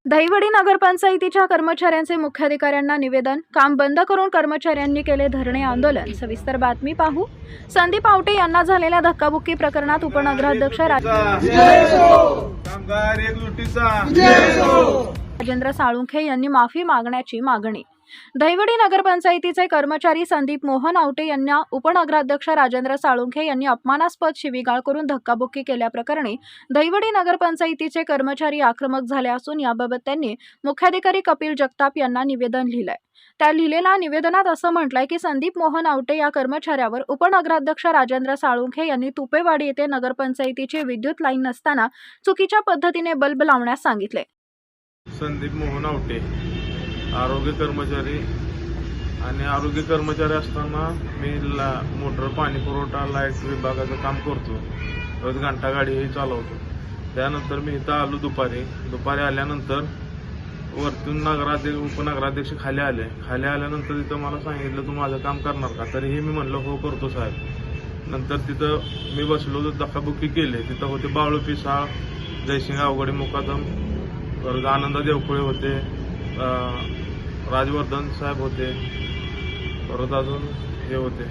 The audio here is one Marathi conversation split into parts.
दहिवडी नगरपंचायतीच्या कर्मचाऱ्यांचे मुख्याधिकाऱ्यांना निवेदन, काम बंद करून कर्मचाऱ्यांनी केले धरणे आंदोलन। सविस्तर बातमी पाहू। संदीप आवटे यांना झालेल्या धक्काबुक्की प्रकरणात उपनगराध्यक्ष राजेंद्र साळुंखे यांनी माफी मागण्याची मागणी। दहिवडी नगरपंचायतीचे कर्मचारी संदीप मोहन आवटे यांना उपनगराध्यक्ष राजेंद्र साळुंखे यांनी अपमानास्पद शिवीगाळ करून धक्काबुक्की केल्याप्रकरणी दहिवडी नगरपंचायतीचे कर्मचारी आक्रमक झाले असून याबाबत त्यांनी मुख्याधिकारी कपिल जगताप यांना निवेदन लिहिलंय। त्या लिहिलेल्या निवेदनात असं म्हटलंय की संदीप मोहन आवटे या कर्मचाऱ्यावर उपनगराध्यक्ष राजेंद्र साळुंखे यांनी तुपेवाडी येथे नगरपंचायतीची विद्युत लाईन नसताना चुकीच्या पद्धतीने बल्ब लावण्यास सांगितले। संदीप मोहन आवटे आरोग्य कर्मचारी आणि आरोग्य कर्मचारी असताना मी मोटर पाणी पुरवठा लाईट विभागाचं काम करतो। रोज घंटा गाडी चालवतो। त्यानंतर मी इथं आलो दुपारी आल्यानंतर वरतून उपनगराध्यक्ष खाली आल्यानंतर तिथं मला सांगितलं तू माझं काम करणार का? तरीही मी म्हणलं हो करतो साहेब। नंतर तिथं मी बसलो तर धक्काबुक्की केली। तिथं होते बाळू पिसाळ, जयसिंग अवघडे मुकादम, परत आनंद देवकुळे होते, राजवर्धन साहेब होते, परत अजून हे होते।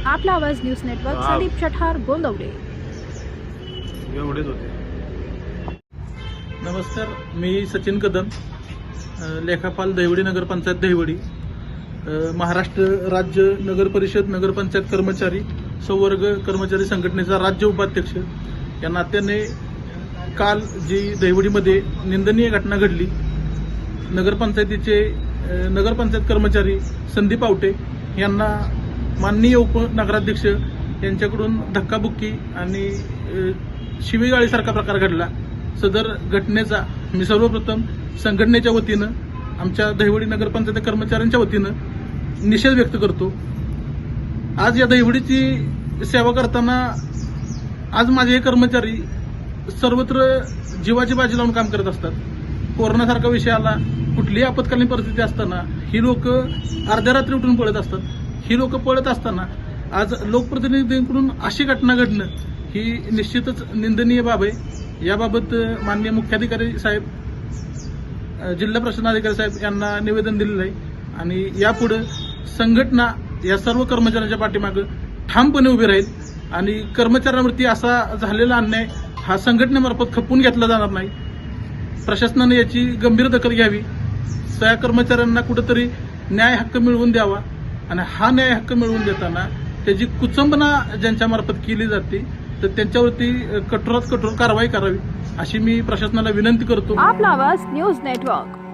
आपला आवाज न्यूज नेटवर्क संदीप चठार गोंदवडे एवढेच होते। नमस्कार, मी सचिन कदम, लेखापाल दहिवडी नगरपंचायत दहिवडी, महाराष्ट्र राज्य नगर परिषद नगरपंचायत कर्मचारी संवर्ग कर्मचारी संघटनेचा राज्य उपाध्यक्ष। या नात्याने काल जी दहिवडीमध्ये निंदनीय घटना घडली, नगरपंचायत कर्मचारी संदीप आवटे यांना माननीय उपनगराध्यक्ष यांच्याकडून धक्काबुक्की आणि शिवीगाळीसारखा प्रकार घडला। सदर घटनेचा मी सर्वप्रथम संघटनेच्या वतीनं, आमच्या दहिवडी नगरपंचायत कर्मचाऱ्यांच्या वतीनं निषेध व्यक्त करतो। आज या दहिवडीची सेवा करताना आज माझे हे कर्मचारी सर्वत्र जीवाची बाजी लावून काम करत असतात। कोरोनासारखा विषय आला, कुठलीही आपत्कालीन परिस्थिती असताना ही लोक अर्ध्या रात्री उठून पळत असतात। ही लोक पळत असताना आज लोकप्रतिनिधींकडून अशी घटना घडणं ही निश्चितच निंदनीय बाब आहे। याबाबत माननीय मुख्याधिकारी साहेब, जिल्हा प्रशासनाधिकारी साहेब यांना निवेदन दिलेलं आहे आणि यापुढे संघटना या सर्व कर्मचाऱ्यांच्या पाठीमागे ठामपणे उभी राहील आणि कर्मचाऱ्यांवरती असा झालेला अन्याय हा संघटनेमार्फत खपवून घेतला जाणार नाही। प्रशासनाने याची गंभीर दखल घ्यावी, त्या कर्मचाऱ्यांना कुठेतरी न्याय हक्क मिळवून द्यावा आणि हा न्याय हक्क मिळवून देताना त्याची कुचंबना ज्यांच्यामार्फत केली जाते तर त्यांच्यावरती कठोरात कठोर कारवाई करावी अशी मी प्रशासनाला विनंती करतो। आपला आवाज न्यूज नेटवर्क।